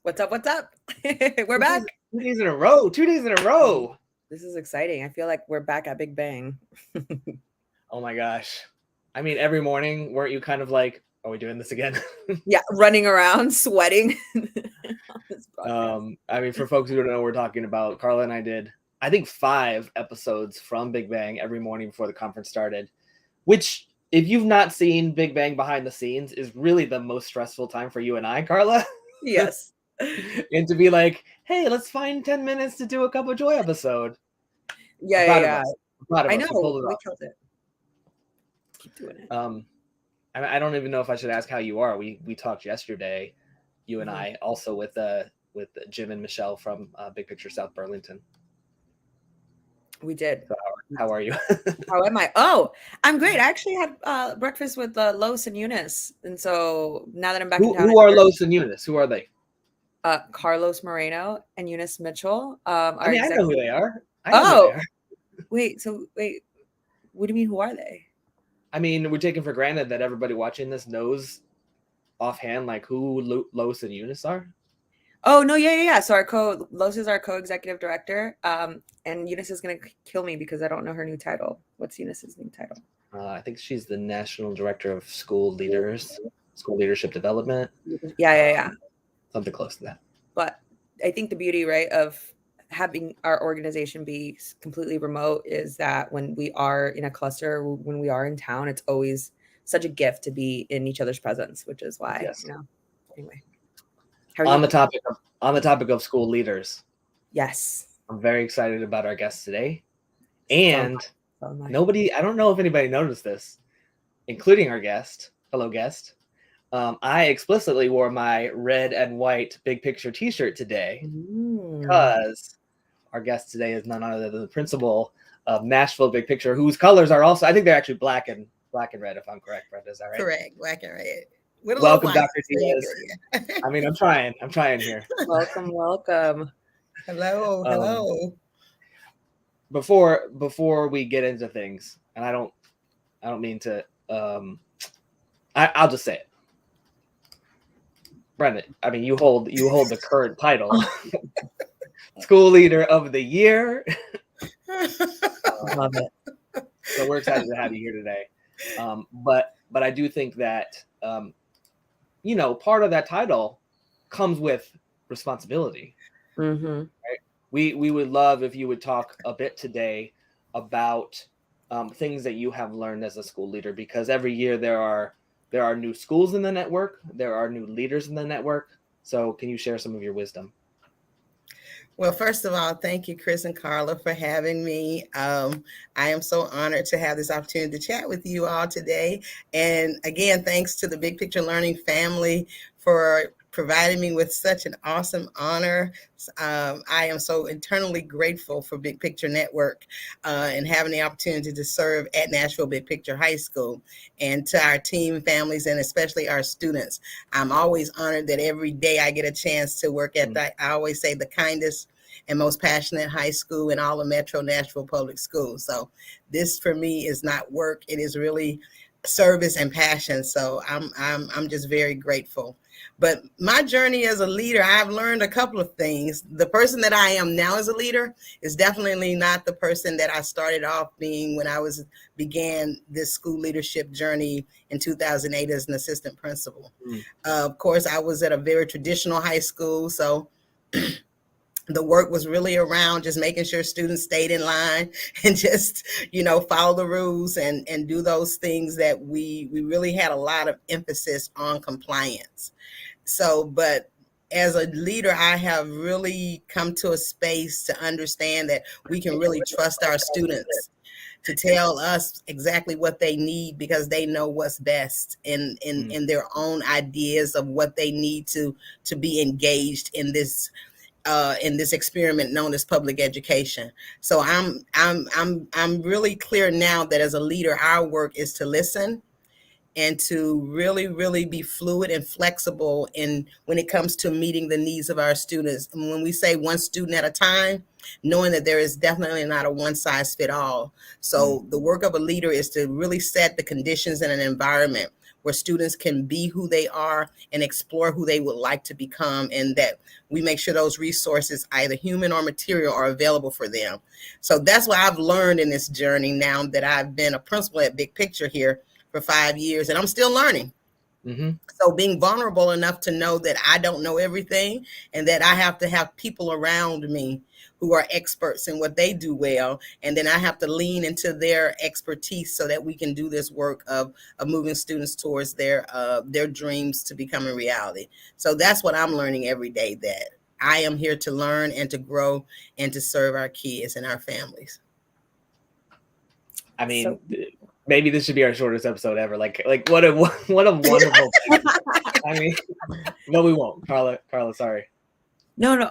What's up? What's up? We're back. 2 days in a row. 2 days in a row. This is exciting. I feel like we're back at Big Bang. Oh my gosh. I mean, every morning, weren't you kind of like, are we doing this again? Yeah, running around, sweating. I mean, for folks who don't know what we're talking about, Carla and I did, I think, 5 episodes from Big Bang every morning before the conference started, which, if you've not seen Big Bang behind the scenes, is really the most stressful time for you and I, Carla. Yes. And to be like, hey, let's find 10 minutes to do a Cup of Joy episode. Yeah. I know. We pulled it off. Killed it. Keep doing it. I don't even know if I should ask how you are. We talked yesterday, you and I, also with Jim and Michelle from Big Picture South Burlington. We did. So how are you? How am I? Oh, I'm great. I actually had breakfast with Los and Eunice, and so now that I'm back in town, who are Los and Eunice? Who are they? Carlos Moreno and Eunice Mitchell. I mean, I know who they are. Wait. So wait, what do you mean? Who are they? I mean, we're taking for granted that everybody watching this knows offhand, like, who Los and Eunice are. Oh no, yeah. So Los is our co-executive director, and Eunice is gonna kill me because I don't know her new title. What's Eunice's new title? I think she's the national director of school leadership development. Yeah. Something close to that. But I think the beauty, right, of having our organization be completely remote is that when we are in a cluster, when we are in town, it's always such a gift to be in each other's presence, which is why, yes. Anyway. On the topic of school leaders. Yes. I'm very excited about our guest today. And I don't know if anybody noticed this, including our fellow guest. I explicitly wore my red and white Big Picture t-shirt today because our guest today is none other than the principal of Nashville Big Picture, whose colors are also, I think they're actually black and red, if I'm correct, Brenda. Is that right? Correct, black and red. Welcome, Dr. Diaz. I mean, I'm trying here. Welcome. Hello. Before we get into things, and I don't mean to, I'll just say it. Brenda, I mean, you hold the current title, School Leader of the Year. Love it. So we're excited to have you here today. But I do think that part of that title comes with responsibility. Mm-hmm. Right? We would love if you would talk a bit today about things that you have learned as a school leader, because every year there are new schools in the network. There are new leaders in the network. So can you share some of your wisdom? Well, first of all, thank you, Chris and Carla, for having me. I am so honored to have this opportunity to chat with you all today. And again, thanks to the Big Picture Learning family for providing me with such an awesome honor. I am so eternally grateful for Big Picture Network and having the opportunity to serve at Nashville Big Picture High School, and to our team, families, and especially our students. I'm always honored that every day I get a chance to work at I always say, the kindest and most passionate high school in all of Metro Nashville Public Schools. So this for me is not work. It is really service and passion. So I'm just very grateful. But my journey as a leader, I've learned a couple of things. The person that I am now as a leader is definitely not the person that I started off being when I began this school leadership journey in 2008 as an assistant principal. Of course, I was at a very traditional high school, so the work was really around just making sure students stayed in line and just, follow the rules and do those things that we really had a lot of emphasis on compliance. So, but as a leader, I have really come to a space to understand that we can really trust our students to tell us exactly what they need, because they know what's best in their own ideas of what they need to be engaged in this experiment known as public education. So I'm really clear now that as a leader, our work is to listen and to really, really be fluid and flexible when it comes to meeting the needs of our students. And when we say one student at a time, knowing that there is definitely not a one size fit all. So the work of a leader is to really set the conditions in an environment where students can be who they are and explore who they would like to become, and that we make sure those resources, either human or material, are available for them. So that's what I've learned in this journey now that I've been a principal at Big Picture here for 5 years, and I'm still learning. Mm-hmm. So being vulnerable enough to know that I don't know everything, and that I have to have people around me who are experts in what they do well, and then I have to lean into their expertise so that we can do this work of moving students towards their dreams to become a reality. So that's what I'm learning every day, that I am here to learn and to grow and to serve our kids and our families. I mean, maybe this should be our shortest episode ever. Like what a wonderful thing. I mean, no, we won't. Carla, sorry. No.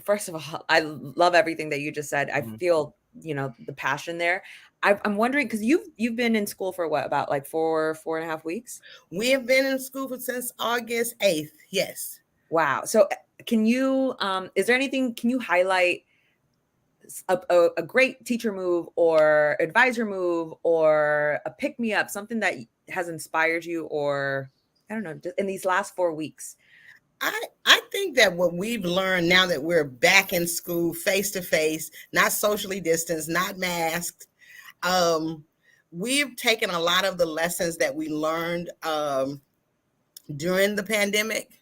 First of all, I love everything that you just said. I feel, the passion there. I'm wondering, because you've been in school for what, about like 4.5 weeks? We have been in school since August 8th. Yes. Wow. So can you, is there anything, can you highlight a great teacher move or advisor move or a pick me up, something that has inspired you, or I don't know, in these last 4 weeks? I think that what we've learned now that we're back in school face to face, not socially distanced, not masked, we've taken a lot of the lessons that we learned during the pandemic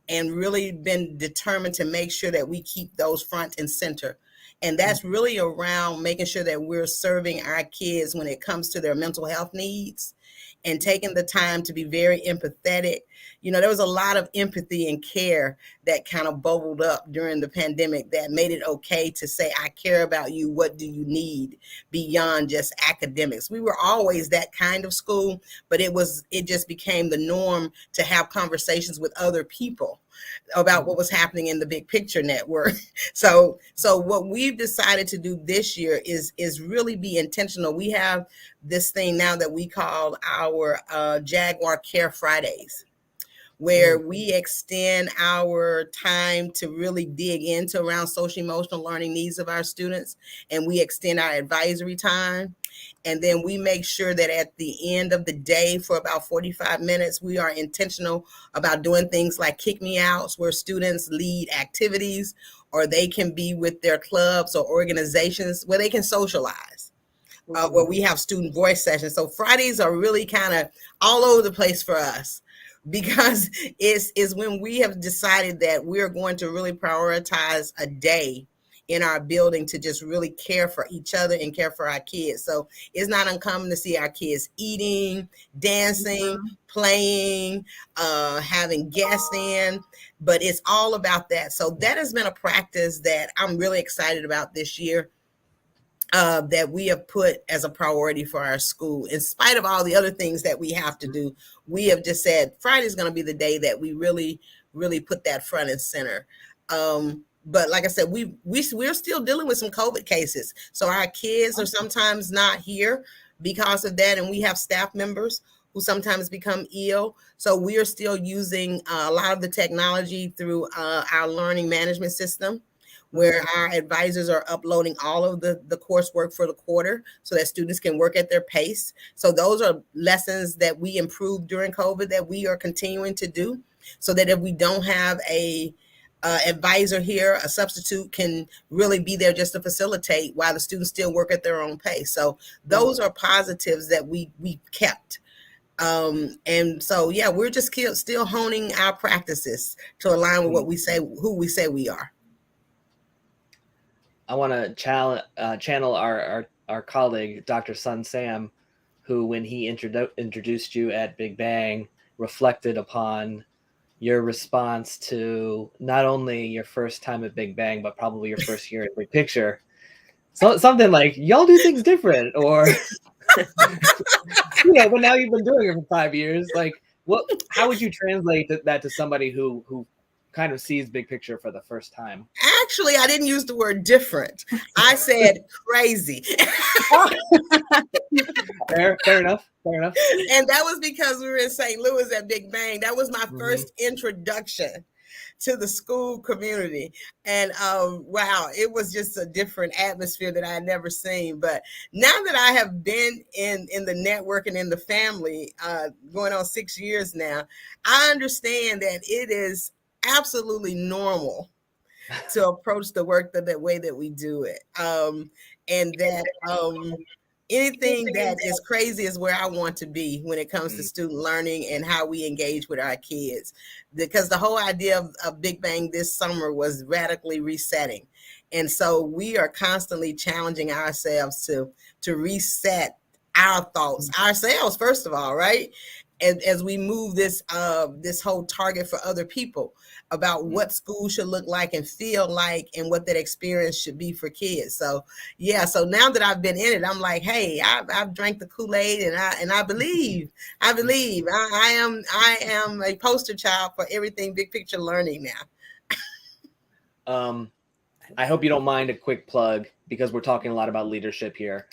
and really been determined to make sure that we keep those front and center. And that's really around making sure that we're serving our kids when it comes to their mental health needs, and taking the time to be very empathetic. There was a lot of empathy and care that kind of bubbled up during the pandemic that made it okay to say, I care about you. What do you need beyond just academics? We were always that kind of school, but it just became the norm to have conversations with other people about what was happening in the Big Picture network. So what we've decided to do this year is really be intentional. We have this thing now that we call our Jaguar Care Fridays, where we extend our time to really dig into around social emotional learning needs of our students, and we extend our advisory time. And then we make sure that at the end of the day, for about 45 minutes, we are intentional about doing things like kick me outs, where students lead activities, or they can be with their clubs or organizations where they can socialize. Where we have student voice sessions. So Fridays are really kind of all over the place for us, because it's when we have decided that we're going to really prioritize a day in our building to just really care for each other and care for our kids. So it's not uncommon to see our kids eating, dancing, playing, having guests in, but it's all about that. So that has been a practice that I'm really excited about this year, that we have put as a priority for our school. In spite of all the other things that we have to do, we have just said Friday is going to be the day that we really, really put that front and center. But like I said, we're still dealing with some COVID cases. So our kids are sometimes not here because of that. And we have staff members who sometimes become ill. So we are still using a lot of the technology through our learning management system, where our advisors are uploading all of the coursework for the quarter so that students can work at their pace. So those are lessons that we improved during COVID that we are continuing to do, so that if we don't have a advisor here, a substitute can really be there just to facilitate while the students still work at their own pace. So those are positives that we kept. And so, yeah, we're just still honing our practices to align with what we say, who we say we are. I want to channel our colleague, Dr. Sun Sam, who, when he introduced you at Big Bang, reflected upon your response to not only your first time at Big Bang, but probably your first year at Big Picture. So something like, y'all do things different, or yeah, but now you've been doing it for 5 years. Like, how would you translate that to somebody who kind of sees Big Picture for the first time? Actually, I didn't use the word different. I said crazy. Fair enough. And that was because we were in St. Louis at Big Bang. That was my first introduction to the school community. And wow, it was just a different atmosphere that I had never seen. But now that I have been in the network and in the family going on 6 years now, I understand that it is absolutely normal to approach the work the way that we do it. And that anything that is crazy is where I want to be when it comes to student learning and how we engage with our kids. Because the whole idea of Big Bang this summer was radically resetting. And so we are constantly challenging ourselves to reset our thoughts, ourselves, first of all, right? As we move this whole target for other people about what school should look like and feel like and what that experience should be for kids. So yeah, so now that I've been in it, I'm like, hey, I've drank the Kool-Aid and I believe I am a poster child for everything big picture learning now. I hope you don't mind a quick plug because we're talking a lot about leadership here.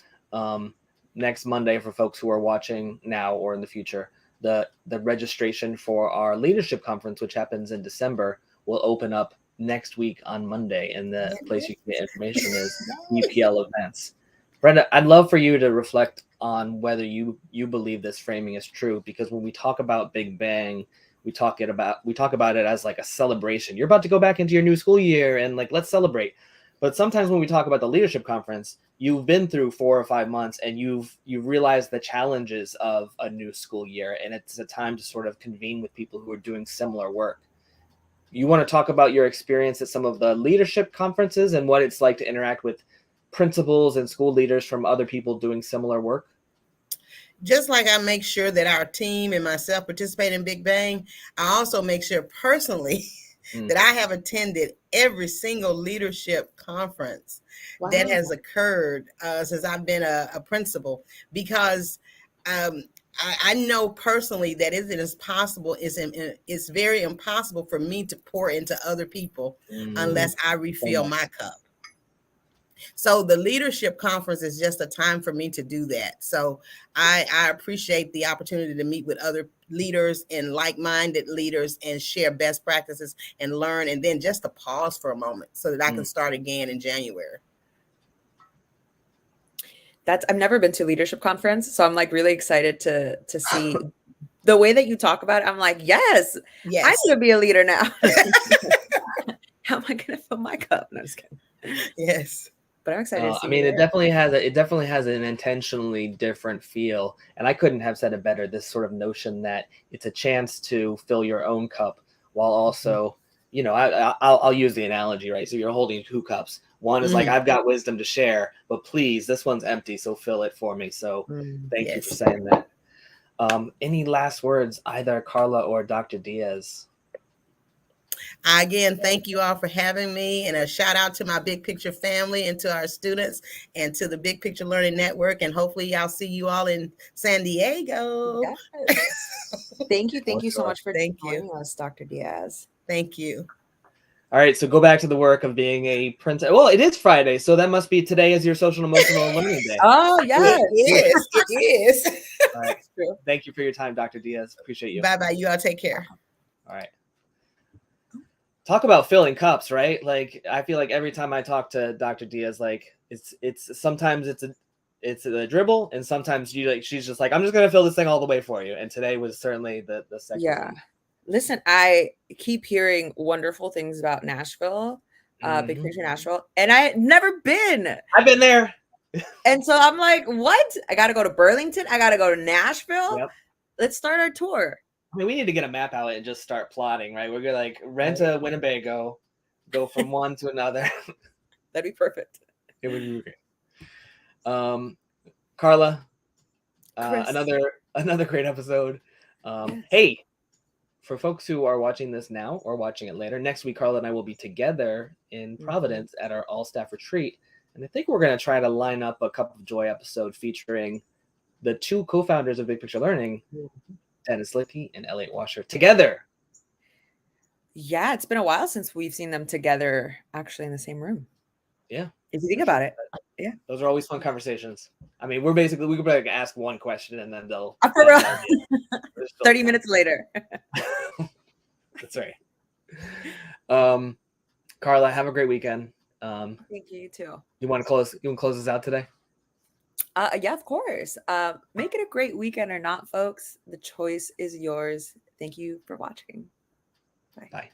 Next Monday, for folks who are watching now or in the future, the registration for our leadership conference, which happens in December, will open up next week on Monday. And the place you can get information is BPL events. Brenda, I'd love for you to reflect on whether you believe this framing is true, because when we talk about Big Bang, we talk about it as like a celebration. You're about to go back into your new school year and like, let's celebrate. But sometimes when we talk about the leadership conference, you've been through 4 or 5 months and you've realized the challenges of a new school year. And it's a time to sort of convene with people who are doing similar work. You want to talk about your experience at some of the leadership conferences and what it's like to interact with principals and school leaders from other people doing similar work? Just like I make sure that our team and myself participate in Big Bang, I also make sure personally that I have attended every single leadership conference that has occurred since I've been a principal, because I know personally that it is possible. It's very impossible for me to pour into other people unless I refill my cup. So the leadership conference is just a time for me to do that. So I appreciate the opportunity to meet with other leaders and like-minded leaders and share best practices and learn, and then just to pause for a moment so that I can start again in January. I've never been to a leadership conference, so I'm like really excited to see the way that you talk about it. I'm like, yes. I need to be a leader now. How am I going to fill my cup? No, I'm just kidding. Yes. But I'm excited to see. I mean, it definitely has an intentionally different feel, and I couldn't have said it better. This sort of notion that it's a chance to fill your own cup while also, you know, I'll use the analogy, right? So you're holding 2 cups. One is like, I've got wisdom to share, but please, this one's empty, so fill it for me. So thank you for saying that. Any last words, either Carla or Dr. Diaz? Again, thank you all for having me, and a shout out to my Big Picture family and to our students and to the Big Picture Learning Network. And hopefully I'll see you all in San Diego. Yes. Thank you so much for joining us, Dr. Diaz. Thank you. All right, so go back to the work of being a principal. Well, it is Friday, so that must be today is your social and emotional learning day. Oh, yes. It is. All right. Thank you for your time, Dr. Diaz. Appreciate you. Bye-bye. You all take care. All right. Talk about filling cups, right? Like, I feel like every time I talk to Dr. Diaz, like it's sometimes it's a dribble, and sometimes she's just like, I'm just gonna fill this thing all the way for you. And today was certainly the second. Yeah. Listen, I keep hearing wonderful things about Nashville, Big Picture Nashville, and I had never been. I've been there. And so I'm like, what? I got to go to Burlington. I got to go to Nashville. Yep. Let's start our tour. I mean, we need to get a map out and just start plotting, right? We're gonna like rent a Winnebago, go from one to another. That'd be perfect. It would be great. Carla, another great episode. Yes. Hey, for folks who are watching this now or watching it later, next week Carla and I will be together in Providence at our all-staff retreat, and I think we're gonna try to line up a Cup of Joy episode featuring the 2 co-founders of Big Picture Learning. Dennis Lickey and Elliot Washer together. Yeah, it's been a while since we've seen them together actually in the same room. Yeah. If you think about it. Yeah. Those are always fun conversations. I mean, we could like ask one question and then they'll 30 minutes later. That's right. Carla, have a great weekend. Thank you too. You want to close us out today? Yeah, of course. Make it a great weekend or not, folks. The choice is yours. Thank you for watching. Bye. Bye.